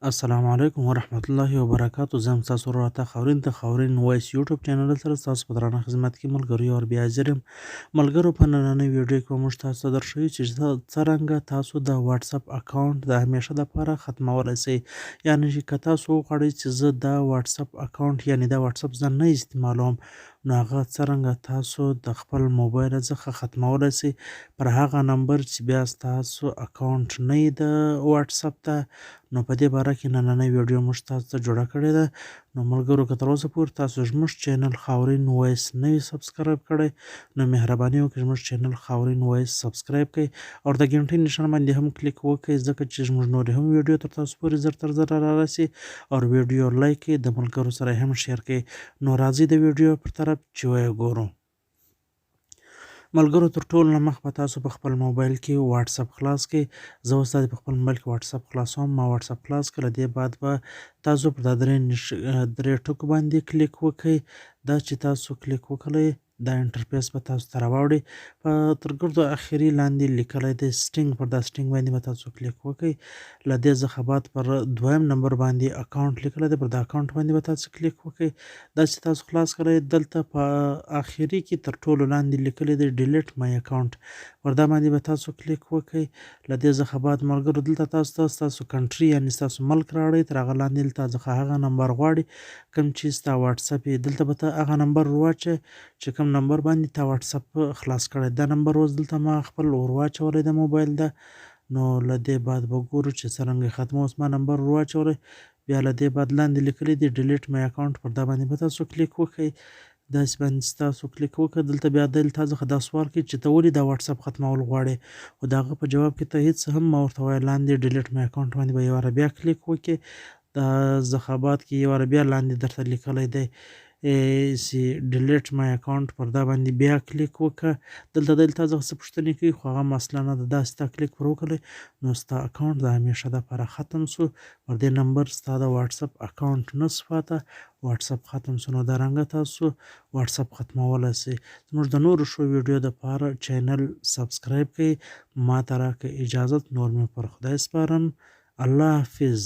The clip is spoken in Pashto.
السلام علیکم ورحمت الله وبرکاتو. زه هم ستاسو ورور عطا خاورین د خاورین وایس یوټیوب چینل سره ستاسو په درانه خدمت کې ملګرو یو بیا حاضر یم. ملګرو په نننۍ ویډیو کې به موږ تاسو ته درښیو چې څرنګه تاسو د واتساپ اکاونټ د همیشه دپاره ختمولی سئ. یعنې چې که تاسو وغواړئ چې زه دا واتساپ اکاونټ یعنې دا واتساپ زه نه استعمالوم، نو هغه څرنګه تاسو د خپل موبایل څخه ختمولی سئ پر هغه نمبر چې بیا ستاسو اکاونټ نه وي د واتساپ ته. نو په دې باره کې نننۍ ویډیو موږ تاسو ته جوړه کړې ده. نو ملګرو که تر اوسه پورې تاسو زموږ چینل خاورین وایس نه وي سبسکرایب کړی، نو مهرباني وکړئ زموږ چینل خاورین وایس سبسکرایب کړئ او د ګنټۍ نښان باندې هم کلیک وکړئ، ځکه چې زموږ نورې هم ویډیو تر تاسو پورې زر تر زره رارسي. او ویډیو لایک کړئ، د ملګرو سره هم شیر کړئ. نو راځئ د ویډیو پر طرف چې ویې ګورو. ملګرو تر ټولو نه مخ به تاسو په خپل موبایل کې واتساپ خلاص کړئ. زه اوس دا په خپل موبایل کې واتساپ خلاصوم. ما واتساپ خلاص کړ، له دې بعد به تاسو پر دا درې ټکو باندې کلیک وکړئ. دا چې تاسو کلیک وکړئ دا انټرفیس به تاسو ته راوړي. په تر ګردو اخري لاندې لیکلی دی سټینګ، پر دا سټینګ باندې به تاسو کلیک وکړئ. له دې څخه بعد پر دویم نمبر باندې اکاونټ لیکلی دی، پر دا اکاونټ باندې به تاسو کلیک وکړئ. دا چې تاسو خلاص کړئ، دلته په اخري کې تر ټولو لاندې لیکلی دی ډیلیټ مای اکاونټ، پر دا باندې به تاسو کلیک وکړئ. له دې څخه بعد ملګرو دلته تاسو ته ستاسو کنټري یعنې ستاسو ملک راوړئ، تر هغه لاندې دلته څخه هغه نمبر غواړي کوم چې ستا واتساپ یې، دلته به ته هغه نمبر ور واچوې چې کوم نمبر باندې تا واتساپ خلاص کړی. دا نمبر اوس دلته ما خپل ور واچولی د موبایل ده. نو له دې بعد به ګورو چې څرنګه ختمه. اوس ما نمبر ور واچولی، بیا له دې بعد لاندې لیکلی دی ډیلیټ مای اکاونټ، پر دا باندې به تاسو کلیک وکړئ. داسې باندې چې تاسو کلیک وکړه، دلته بیا دلته څخه دا سوال کوي چې ته ولې دا واتساپ ختمول غواړې، خو د هغه په جواب کې ته هېڅ هم مه ورته وایه. لاندې ډیلیټ مای اکاونټ باندې به یو واره بیا کلیک وکړې. دا څخه بعد کې یو واره بیا لاندې درته لیکلی دی چې ډیلیټ مای اکاونټ، پر دا باندې بیا کلیک وکړه. دلته څخه څه پوښتنې کوي، خو هغه مسله نه ده. داسې تا کلیک پر وکړی نو ستا اکاونټ د همیشه دپاره ختم سو. پر دې نمبر ستا د واتساپ اکاونټ نه سو پاته، واتساپ ختم سو. نو دارنګه تاسو واتساپ ختمولی سئ. زموږ د نورو ښو ویډیو دپاره چینل سبسکرایب کړئ. ما ته راکړئ اجازت، نور مې پر خدای سپارم. الله حافظ.